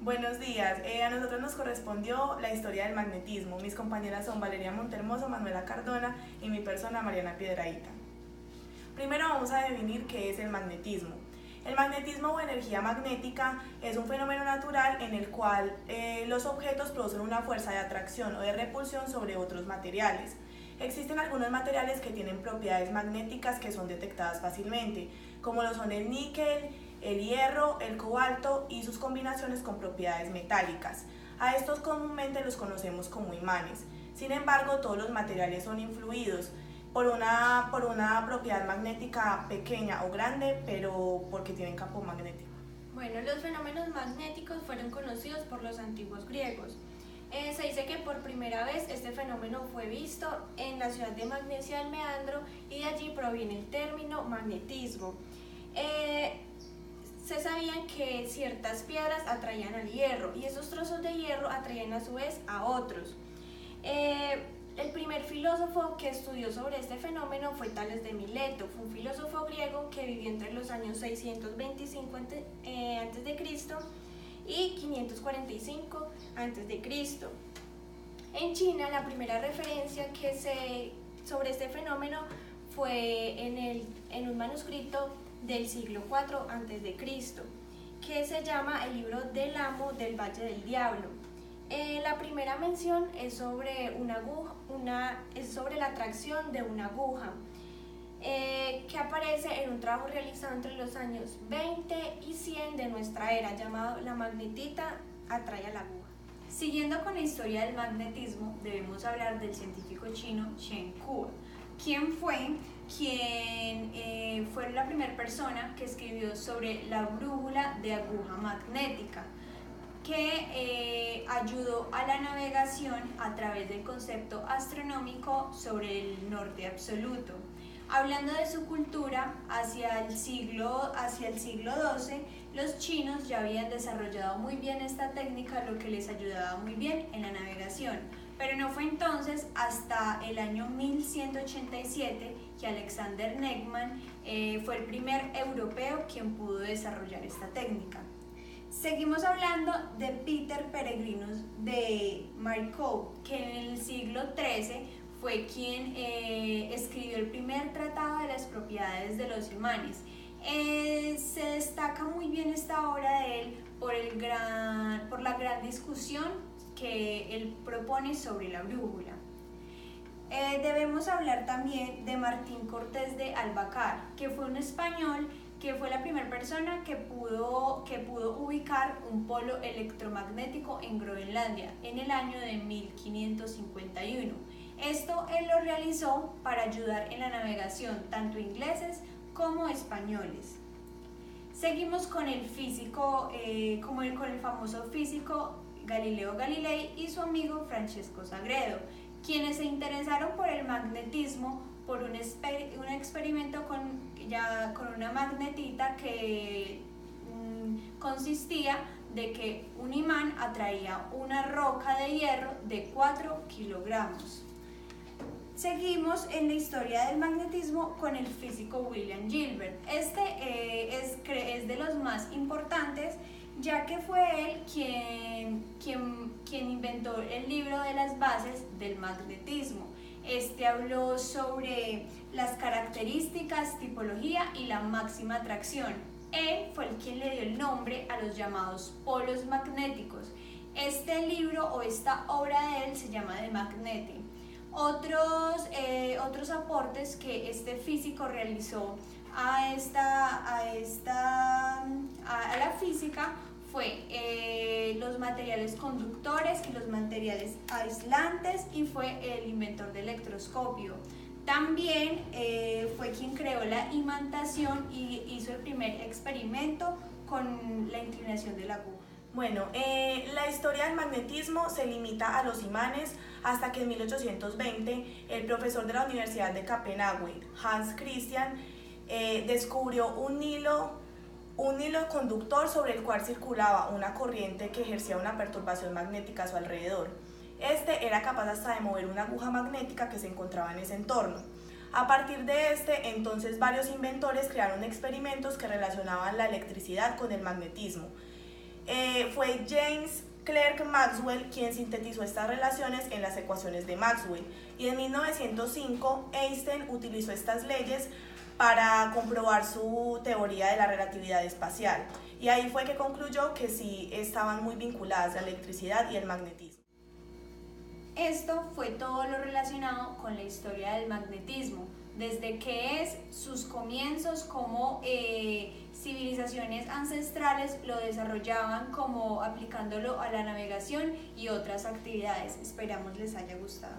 Buenos días, a nosotros nos correspondió la historia del magnetismo. Mis compañeras son Valeria Montermoso, Manuela Cardona y mi persona Mariana Piedrahita. Primero vamos a definir qué es el magnetismo. El magnetismo o energía magnética es un fenómeno natural en el cual los objetos producen una fuerza de atracción o de repulsión sobre otros materiales. Existen algunos materiales que tienen propiedades magnéticas que son detectadas fácilmente, como lo son el níquel, el hierro, el cobalto y sus combinaciones con propiedades metálicas. A estos comúnmente los conocemos como imanes. Sin embargo, todos los materiales son influidos por una propiedad magnética pequeña o grande, pero porque tienen campo magnético. Bueno, los fenómenos magnéticos fueron conocidos por los antiguos griegos. Se dice que por primera vez este fenómeno fue visto en la ciudad de Magnesia del Meandro y de allí proviene el término magnetismo. Se sabía que ciertas piedras atraían al hierro y esos trozos de hierro atraían a su vez a otros. El primer filósofo que estudió sobre este fenómeno fue Tales de Mileto. Fue un filósofo griego que vivió entre los años 625 a.C. y 545 a.C. En China, la primera referencia sobre este fenómeno fue en un manuscrito del siglo IV a.C., que se llama el libro del Amo del Valle del Diablo. La primera mención es sobre la atracción de una aguja, que aparece en un trabajo realizado entre los años 20 y 100 de nuestra era, llamado La magnetita atrae a la aguja. Siguiendo con la historia del magnetismo, debemos hablar del científico chino Chen Kuo, quien fue la primera persona que escribió sobre la brújula de aguja magnética, que ayudó a la navegación a través del concepto astronómico sobre el norte absoluto. Hablando de su cultura, hacia el siglo XII, los chinos ya habían desarrollado muy bien esta técnica, lo que les ayudaba muy bien en la navegación. Pero no fue entonces hasta el año 1187 que Alexander Neckman fue el primer europeo quien pudo desarrollar esta técnica. Seguimos hablando de Peter Peregrinus de Marcoux, que en el siglo XIII fue quien escribió el primer tratado de las propiedades de los imanes. Se destaca muy bien esta obra de él por la gran discusión que él propone sobre la brújula. Debemos hablar también de Martín Cortés de Albacar, que fue un español que fue la primera persona que pudo ubicar un polo electromagnético en Groenlandia en el año de 1551. Esto él lo realizó para ayudar en la navegación tanto ingleses como españoles. Seguimos con el físico, con el famoso físico Galileo Galilei y su amigo Francesco Sagredo, quienes se interesaron por el magnetismo por un experimento con una magnetita que consistía de que un imán atraía una roca de hierro de 4 kilogramos. Seguimos en la historia del magnetismo con el físico William Gilbert. Es de los más importantes, ya que fue él quien inventó el libro de las bases del magnetismo. Habló sobre las características, tipología y la máxima atracción. Él fue el quien le dio el nombre a los llamados polos magnéticos. Este libro o esta obra de él se llama The Magnetic. Otros aportes que este físico realizó a la física fue los materiales conductores y los materiales aislantes, y fue el inventor del electroscopio. También fue quien creó la imantación y hizo el primer experimento con la inclinación de la aguja. Bueno, la historia del magnetismo se limita a los imanes hasta que en 1820 el profesor de la Universidad de Copenhague, Hans Christian, descubrió un hilo conductor sobre el cual circulaba una corriente que ejercía una perturbación magnética a su alrededor. Este era capaz hasta de mover una aguja magnética que se encontraba en ese entorno. A partir de entonces varios inventores crearon experimentos que relacionaban la electricidad con el magnetismo. Fue James Clerk Maxwell quien sintetizó estas relaciones en las ecuaciones de Maxwell, y en 1905 Einstein utilizó estas leyes para comprobar su teoría de la relatividad espacial, y ahí fue que concluyó que sí estaban muy vinculadas la electricidad y el magnetismo. Esto fue todo lo relacionado con la historia del magnetismo, desde que es sus comienzos, como civilizaciones ancestrales lo desarrollaban, como aplicándolo a la navegación y otras actividades. Esperamos les haya gustado.